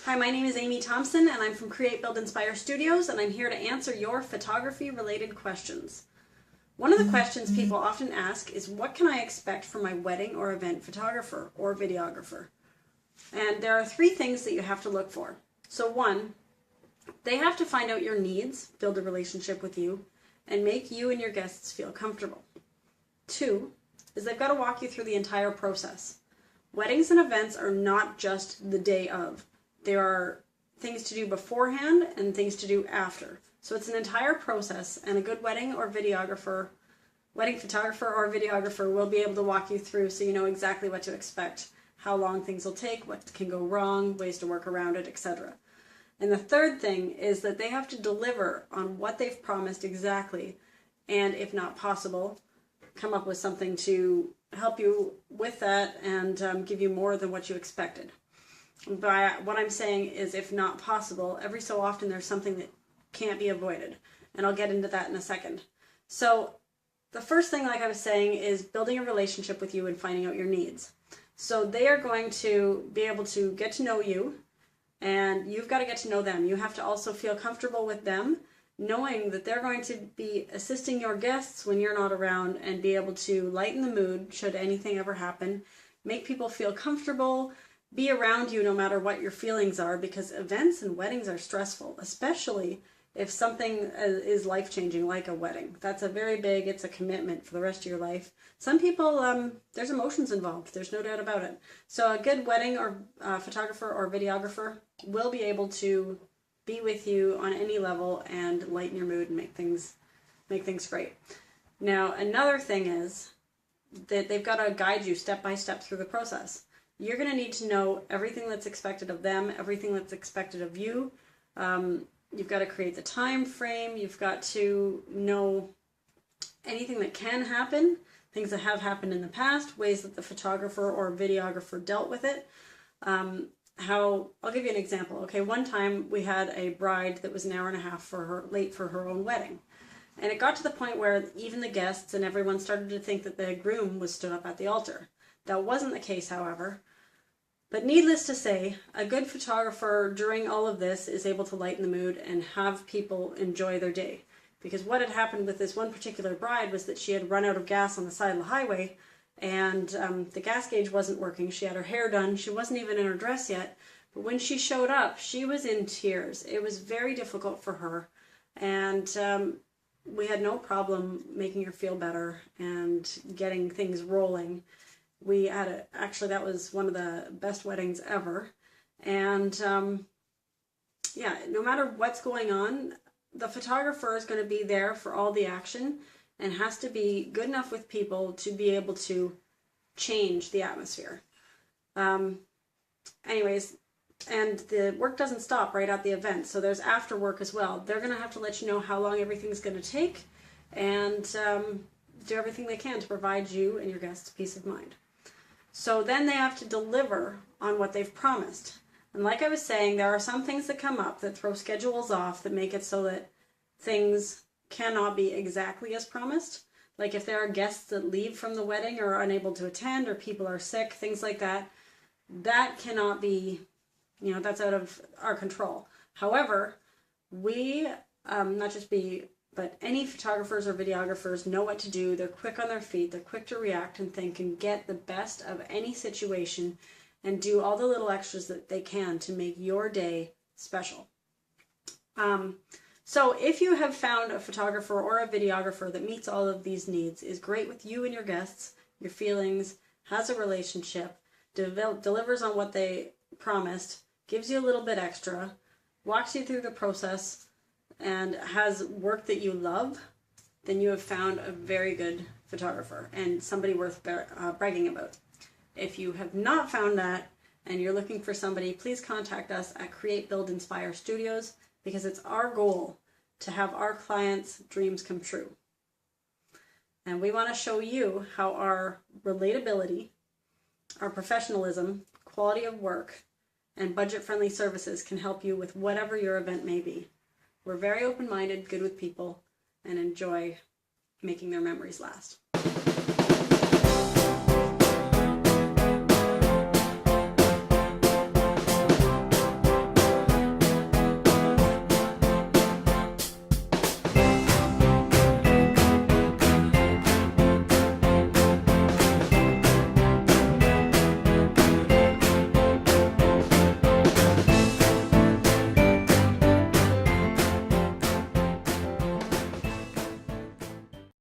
Hi, my name is Amy Thompson and I'm from Create.Build.Inspire Studios, and I'm here to answer your photography related questions. One of the questions people often ask is, what can I expect from my wedding or event photographer or videographer? And there are three things that you have to look for. So one, they have to find out your needs, build a relationship with you, and make you and your guests feel comfortable. Two is they've got to walk you through the entire process. Weddings and events are not just the day of. There are things to do beforehand and things to do after. So it's an entire process, and a good wedding photographer or videographer will be able to walk you through so you know exactly what to expect, how long things will take, what can go wrong, ways to work around it, etc. And the third thing is that they have to deliver on what they've promised exactly, and if not possible, come up with something to help you with that and give you more than what you expected. But what I'm saying is, if not possible, every so often there's something that can't be avoided, and I'll get into that in a second. So the first thing, like I was saying, is building a relationship with you and finding out your needs. So they are going to be able to get to know you, and you've got to get to know them. You have to also feel comfortable with them, knowing that they're going to be assisting your guests when you're not around, and be able to lighten the mood should anything ever happen, make people feel comfortable, be around you no matter what your feelings are, because events and weddings are stressful, especially if something is life-changing like a wedding. That's it's a commitment for the rest of your life. Some people, there's emotions involved, there's no doubt about it. So a good wedding or photographer or videographer will be able to be with you on any level and lighten your mood and make things great. Now, another thing is that they've got to guide you step by step through the process. You're going to need to know everything that's expected of them, everything that's expected of you. You've got to create the time frame. You've got to know anything that can happen, things that have happened in the past, ways that the photographer or videographer dealt with it. I'll give you an example. Okay, one time we had a bride that was an hour and a half late for her own wedding. And it got to the point where even the guests and everyone started to think that the groom was stood up at the altar. That wasn't the case, however. But needless to say, a good photographer during all of this is able to lighten the mood and have people enjoy their day. Because what had happened with this one particular bride was that she had run out of gas on the side of the highway, and the gas gauge wasn't working. She had her hair done. She wasn't even in her dress yet. But when she showed up, she was in tears. It was very difficult for her. And we had no problem making her feel better and getting things rolling. Actually, that was one of the best weddings ever. And yeah, no matter what's going on, the photographer is going to be there for all the action and has to be good enough with people to be able to change the atmosphere. Anyways, and the work doesn't stop right at the event, so there's after work as well. They're going to have to let you know how long everything's going to take, and do everything they can to provide you and your guests peace of mind. So then they have to deliver on what they've promised. And like I was saying, there are some things that come up that throw schedules off, that make it so that things cannot be exactly as promised. Like if there are guests that leave from the wedding or are unable to attend, or people are sick, things like that, that cannot be, that's out of our control. However, we, but any photographers or videographers know what to do. They're quick on their feet, they're quick to react and think and get the best of any situation and do all the little extras that they can to make your day special. So if you have found a photographer or a videographer that meets all of these needs, is great with you and your guests, your feelings, has a relationship, delivers on what they promised, gives you a little bit extra, walks you through the process, and has work that you love, then you have found a very good photographer and somebody worth bragging about. If you have not found that and you're looking for somebody, please contact us at Create.Build.Inspire Studios, because it's our goal to have our clients' dreams come true. And we want to show you how our relatability, our professionalism, quality of work, and budget-friendly services can help you with whatever your event may be. We're very open-minded, good with people, and enjoy making their memories last.